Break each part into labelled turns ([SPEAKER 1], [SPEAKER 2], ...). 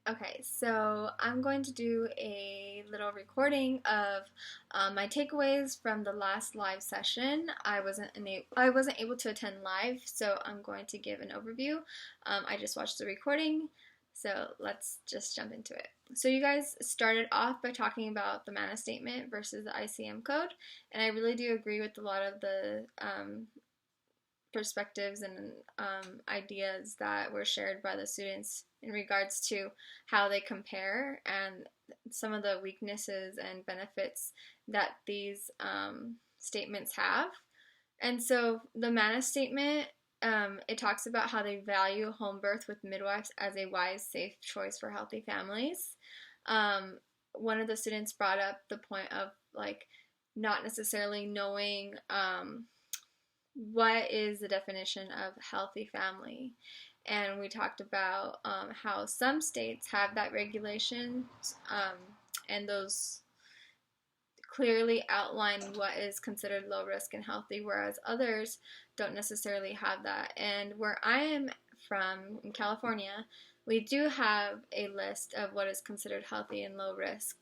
[SPEAKER 1] Okay, so I'm going to do a little recording of my takeaways from the last live session. I wasn't able to attend live, so I'm going to give an overview. I just watched the recording, so let's just jump into it. So you guys started off by talking about the MANA statement versus the ICM code, and I really do agree with a lot of the perspectives and ideas that were shared by the students in regards to how they compare and some of the weaknesses and benefits that these statements have. And so the MANA statement, it talks about how they value home birth with midwives as a wise, safe choice for healthy families. One of the students brought up the point of like not necessarily knowing what is the definition of healthy family. And we talked about how some states have that regulation, and those clearly outline what is considered low risk and healthy, whereas others don't necessarily have that. And where I am from, in California, we do have a list of what is considered healthy and low risk.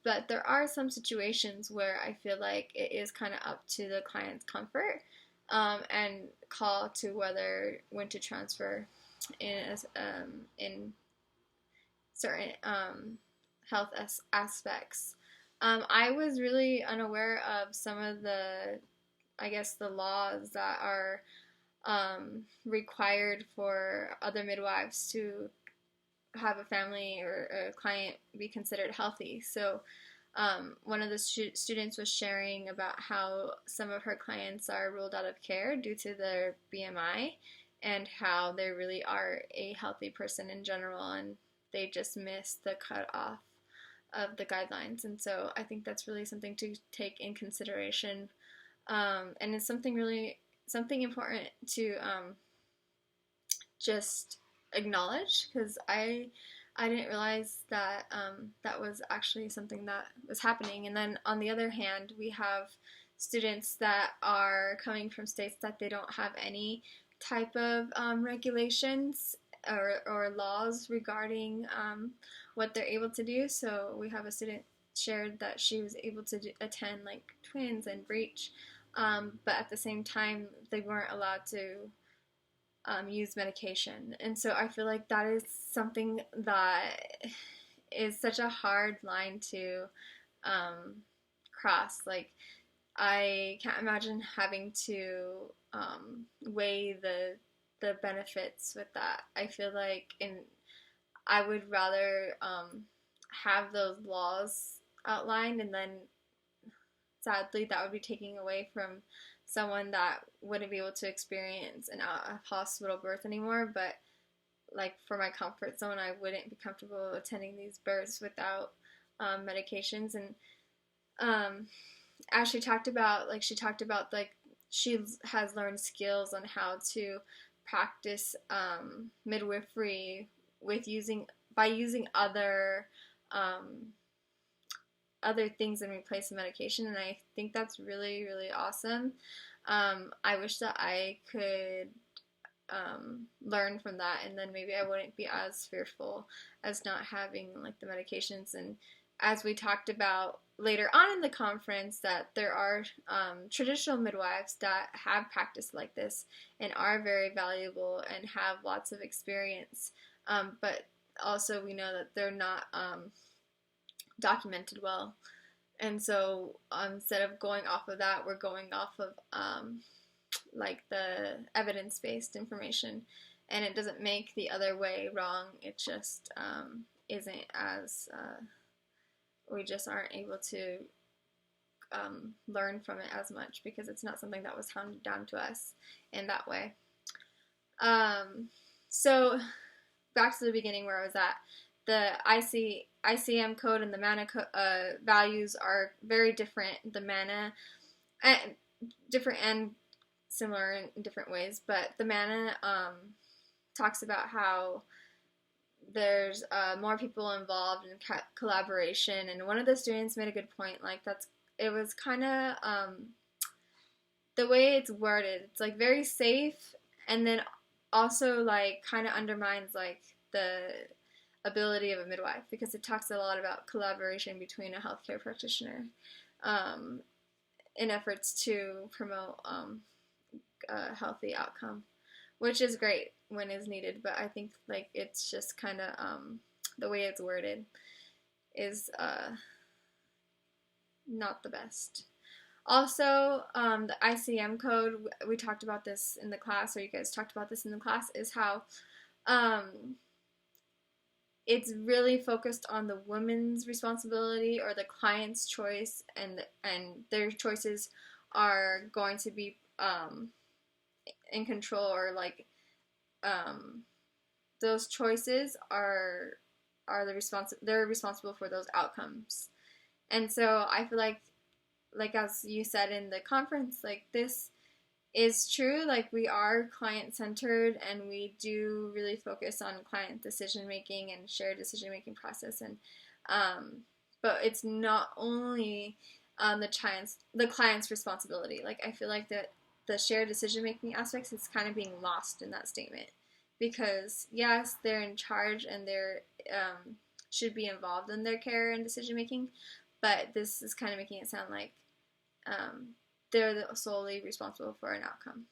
[SPEAKER 1] But there are some situations where I feel like it is kind of up to the client's comfort and call to whether when to transfer in certain health aspects. I was really unaware of some of the, I guess, the laws that are required for other midwives to have a family or a client be considered healthy. So one of the students was sharing about how some of her clients are ruled out of care due to their BMI and how they really are a healthy person in general and they just missed the cutoff of the guidelines. And so I think that's really something to take in consideration. And it's something important to just acknowledge because I didn't realize that that was actually something that was happening. And then on the other hand, we have students that are coming from states that they don't have any type of regulations or laws regarding what they're able to do. So we have a student shared that she was able to attend like twins and breech, but at the same time they weren't allowed to use medication. And so I feel like that is something that is such a hard line to cross. Like, I can't imagine having to weigh the benefits with that. I feel like I would rather have those laws outlined, and then sadly that would be taking away from someone that wouldn't be able to experience an hospital birth anymore. But like for my comfort zone, I wouldn't be comfortable attending these births without medications. And as she talked about like she has learned skills on how to practice midwifery with using other things in replace of medication, and I think that's really, really awesome. I wish that I could learn from that, and then maybe I wouldn't be as fearful as not having like the medications. And as we talked about later on in the conference, that there are traditional midwives that have practiced like this and are very valuable and have lots of experience, but also we know that they're not documented well. And so instead of going off of that, we're going off of like the evidence-based information, and it doesn't make the other way wrong. It just isn't as we just aren't able to learn from it as much because it's not something that was handed down to us in that way. So back to the beginning where I was at. The ICM code and the MANA values are very different. The MANA, different and similar in different ways, but the MANA talks about how there's more people involved in collaboration, and one of the students made a good point. Like it was kind of the way it's worded. It's like very safe, and then also like kind of undermines like the ability of a midwife, because it talks a lot about collaboration between a healthcare practitioner in efforts to promote a healthy outcome, which is great when is needed, but I think like it's just kind of the way it's worded is not the best. Also, the ICM code, we talked about this in the class, or you guys talked about this in the class, is how it's really focused on the woman's responsibility or the client's choice, and their choices are going to be in control, or like those choices are they're responsible for those outcomes. And so I feel like as you said in the conference, like this is true. Like we are client centered, and we do really focus on client decision making and shared decision making process. And but it's not only the client's responsibility. Like I feel like that the shared decision making aspects is kind of being lost in that statement, because yes, they're in charge and they're should be involved in their care and decision making, but this is kind of making it sound like they're solely responsible for an outcome.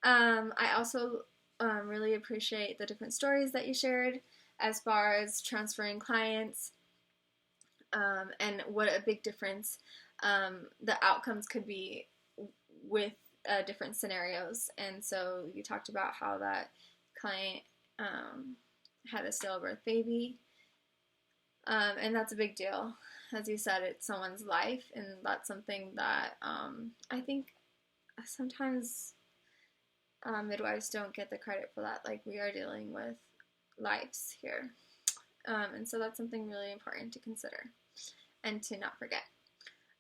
[SPEAKER 1] I also really appreciate the different stories that you shared as far as transferring clients, and what a big difference the outcomes could be with different scenarios. And so you talked about how that client had a stillbirth baby, and that's a big deal. As you said, it's someone's life, and that's something that I think sometimes midwives don't get the credit for that. Like, we are dealing with lives here, and so that's something really important to consider and to not forget.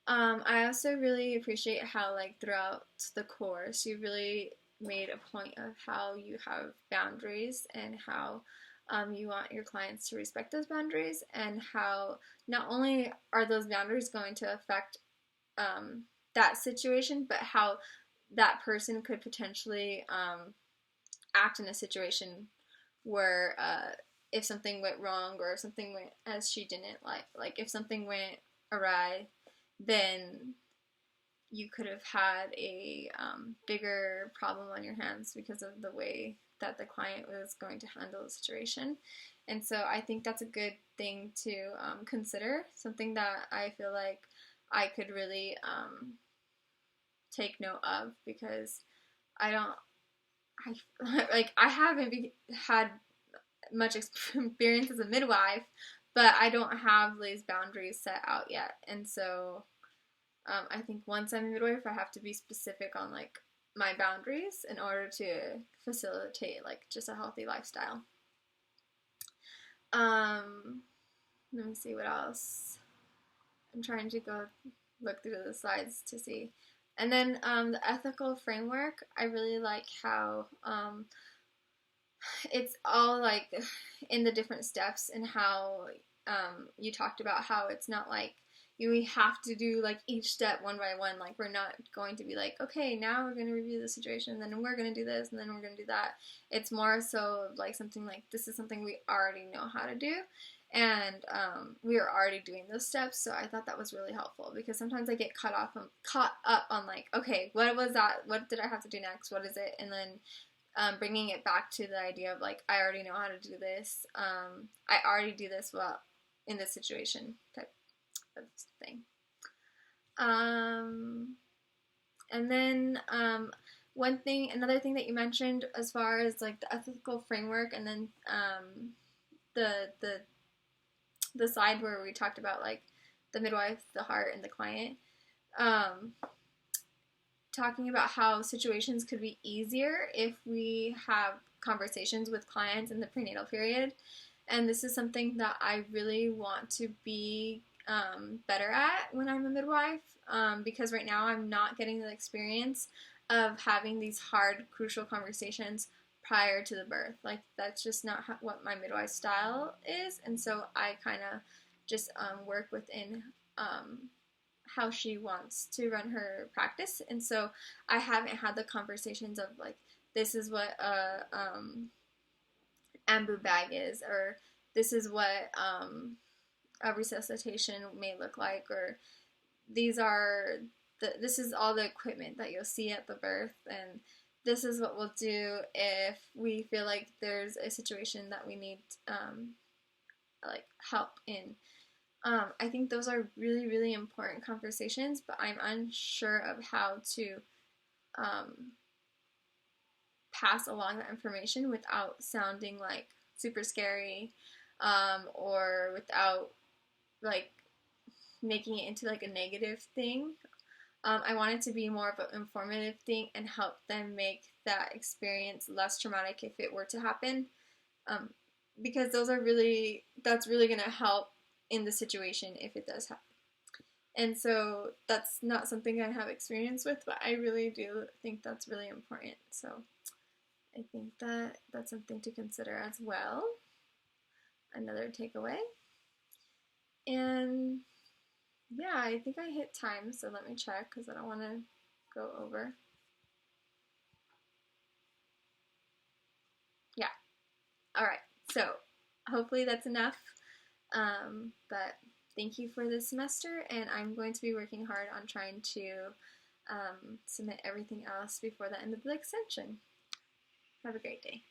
[SPEAKER 1] I also really appreciate how, like, throughout the course, you really made a point of how you have boundaries, and how you want your clients to respect those boundaries, and how not only are those boundaries going to affect that situation, but how that person could potentially act in a situation where if something went wrong, or if something went as she didn't like if something went awry, then you could have had a bigger problem on your hands because of the way that the client was going to handle the situation. And so I think that's a good thing to consider, something that I feel like I could really take note of, because I haven't had much experience as a midwife, but I don't have these boundaries set out yet. And so I think once I'm a midwife, I have to be specific on like my boundaries in order to facilitate like just a healthy lifestyle. Let me see what else. I'm trying to go look through the slides to see. And then the ethical framework, I really like how it's all like in the different steps, and how you talked about how it's not like we have to do like each step one by one. Like, we're not going to be like, okay, now we're going to review the situation, and then we're going to do this, and then we're going to do that. It's more so like something like, this is something we already know how to do, and we are already doing those steps. So I thought that was really helpful, because sometimes I get caught up on like, okay, what was that? What did I have to do next? What is it? And then bringing it back to the idea of like, I already know how to do this. I already do this well in this situation type of thing. And then another thing that you mentioned as far as like the ethical framework, and then the side where we talked about like the midwife, the heart, and the client, talking about how situations could be easier if we have conversations with clients in the prenatal period. And this is something that I really want to be better at when I'm a midwife, because right now I'm not getting the experience of having these hard, crucial conversations prior to the birth. Like, that's just not what my midwife style is, and so I kind of just work within how she wants to run her practice. And so I haven't had the conversations of like, this is what a ambu bag is, or this is what a resuscitation may look like, or these are this is all the equipment that you'll see at the birth, and this is what we'll do if we feel like there's a situation that we need like help in. I think those are really, really important conversations, but I'm unsure of how to pass along that information without sounding like super scary, or without like making it into like a negative thing. I want it to be more of an informative thing and help them make that experience less traumatic if it were to happen, because that's really going to help in the situation if it does happen. And so that's not something I have experience with, but I really do think that's really important. So I think that that's something to consider as well. Another takeaway. And yeah, I think I hit time, so let me check because I don't want to go over. Yeah. All right. So hopefully that's enough. But thank you for this semester, and I'm going to be working hard on trying to submit everything else before the end of the extension. Have a great day.